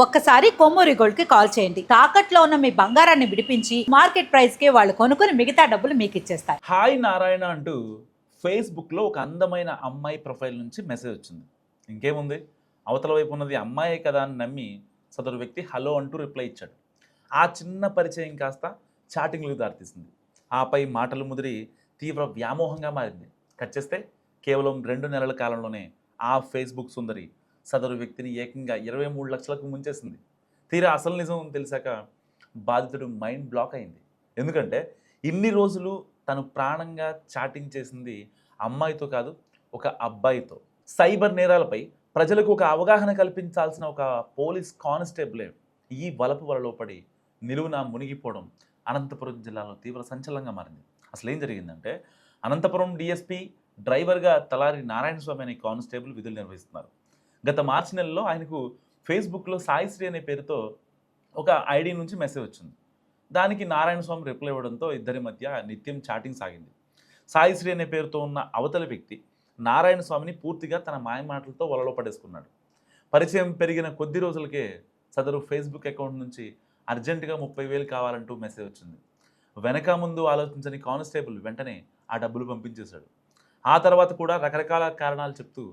ఒక్కసారి కొమ్మూరి గోల్డ్ కి కాల్ చేయండి. తాకట్లో ఉన్న మీ బంగారాన్ని విడిపించి మార్కెట్ ప్రైస్ కి వాళ్ళు కొనుక్కుని మిగతా డబ్బులు మీకు ఇచ్చేస్తారు. హాయ్ నారాయణ అంటూ ఫేస్బుక్లో ఒక అందమైన అమ్మాయి ప్రొఫైల్ నుంచి మెసేజ్ వచ్చింది. ఇంకేముంది, అవతల వైపు ఉన్నది అమ్మాయే కదా అని నమ్మి సదరు వ్యక్తి హలో అంటూ రిప్లై ఇచ్చాడు. ఆ చిన్న పరిచయం కాస్త చాటింగ్లకు దారితీసింది. ఆపై మాటలు ముదిరి తీవ్ర వ్యామోహంగా మారింది. కట్ చేస్తే కేవలం 2 నెలల కాలంలోనే ఆ ఫేస్బుక్ సుందరి సదరు వ్యక్తిని ఏకంగా 23 లక్షలకు ముంచేసింది. తీరా అసలు నిజం తెలిసాక బాధితుడు మైండ్ బ్లాక్ అయింది. ఎందుకంటే ఇన్ని రోజులు తను ప్రాణంగా చాటింగ్ చేసింది అమ్మాయితో కాదు, ఒక అబ్బాయితో. సైబర్ నేరాలపై ప్రజలకు ఒక అవగాహన కల్పించాల్సిన ఒక పోలీస్ కానిస్టేబులే ఈ వలపు వలలో పడి నిలువున మునిగిపోవడం అనంతపురం జిల్లాలో తీవ్ర సంచలనంగా మారింది. అసలు ఏం జరిగిందంటే, అనంతపురం డిఎస్పీ డ్రైవర్గా తలారి నారాయణ స్వామి అనే కానిస్టేబుల్ విధులు నిర్వహిస్తున్నారు. గత మార్చి నెలలో ఆయనకు ఫేస్బుక్లో సాయిశ్రీ అనే పేరుతో ఒక ఐడి నుంచి మెసేజ్ వచ్చింది. దానికి నారాయణ స్వామి రిప్లై ఇవ్వడంతో ఇద్దరి మధ్య నిత్యం చాటింగ్ సాగింది. సాయిశ్రీ అనే పేరుతో ఉన్న అవతలి వ్యక్తి నారాయణ స్వామిని పూర్తిగా తన మాయమాటలతో వలలో పడేసుకున్నాడు. పరిచయం పెరిగిన కొద్ది రోజులకే సదరు ఫేస్బుక్ అకౌంట్ నుంచి అర్జెంటుగా 30,000 కావాలంటూ మెసేజ్ వచ్చింది. వెనక ముందు ఆలోచించని కానిస్టేబుల్ వెంటనే ఆ డబ్బులు పంపించేశాడు. ఆ తర్వాత కూడా రకరకాల కారణాలు చెప్తూ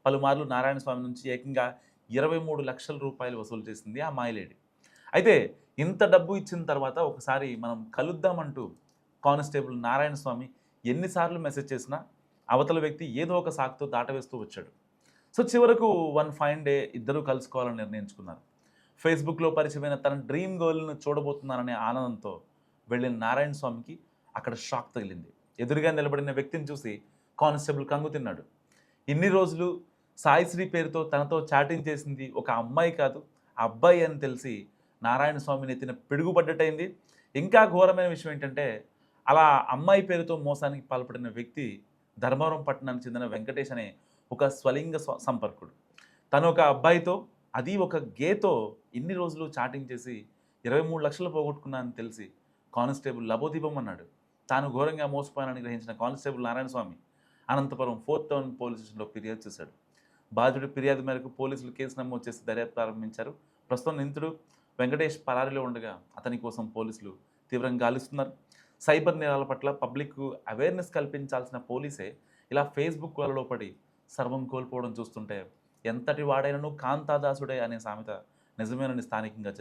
పలుమార్లు నారాయణ స్వామి నుంచి ఏకంగా 23 లక్షల రూపాయలు వసూలు చేసింది ఆ మాయలేడి. అయితే ఇంత డబ్బు ఇచ్చిన తర్వాత ఒకసారి మనం కలుద్దామంటూ కానిస్టేబుల్ నారాయణ స్వామి ఎన్నిసార్లు మెసేజ్ చేసినా అవతల వ్యక్తి ఏదో ఒక సాకుతో దాటవేస్తూ వచ్చాడు. సో చివరకు వన్ ఫైన్ డే ఇద్దరూ కలుసుకోవాలని నిర్ణయించుకున్నారు. ఫేస్బుక్లో పరిచయమైన తన డ్రీమ్ గర్ల్ను చూడబోతున్నారనే ఆనందంతో వెళ్ళిన నారాయణ స్వామికి అక్కడ షాక్ తగిలింది. ఎదురుగా నిలబడిన వ్యక్తిని చూసి కానిస్టేబుల్ కంగు తిన్నాడు. ఇన్ని రోజులు సాయిశ్రీ పేరుతో తనతో చాటింగ్ చేసింది ఒక అమ్మాయి కాదు, అబ్బాయి అని తెలిసి నారాయణ స్వామి నెత్తిన పిడుగుపడ్డట్టయింది. ఇంకా ఘోరమైన విషయం ఏంటంటే, అలా అమ్మాయి పేరుతో మోసానికి పాల్పడిన వ్యక్తి ధర్మవరం పట్టణానికి చెందిన వెంకటేష్ అనే ఒక స్వలింగ సంపర్కుడు. తను ఒక అబ్బాయితో, అది ఒక గేతో ఇన్ని రోజులు చాటింగ్ చేసి 23 లక్షలు పోగొట్టుకున్నా అని తెలిసి కానిస్టేబుల్ లబోదీపం అన్నాడు. తాను ఘోరంగా మోసపోయానని గ్రహించిన కానిస్టేబుల్ నారాయణ స్వామి అనంతపురం 4th టౌన్ పోలీస్ స్టేషన్లో ఫిర్యాదు చేశాడు. బాధితుడి ఫిర్యాదు మేరకు పోలీసులు కేసు నమోదు చేసి దర్యాప్తు ప్రారంభించారు. ప్రస్తుతం నిందితుడు వెంకటేష్ పరారీలో ఉండగా అతని కోసం పోలీసులు తీవ్రంగా గాలిస్తున్నారు. సైబర్ నేరాల పట్ల పబ్లిక్ అవేర్నెస్ కల్పించాల్సిన పోలీసే ఇలా ఫేస్బుక్ వలలో పడి సర్వం కోల్పోవడం చూస్తుంటే ఎంతటి వాడైనను కాంతాదాసుడే అనే సామెత నిజమేనని స్థానికంగా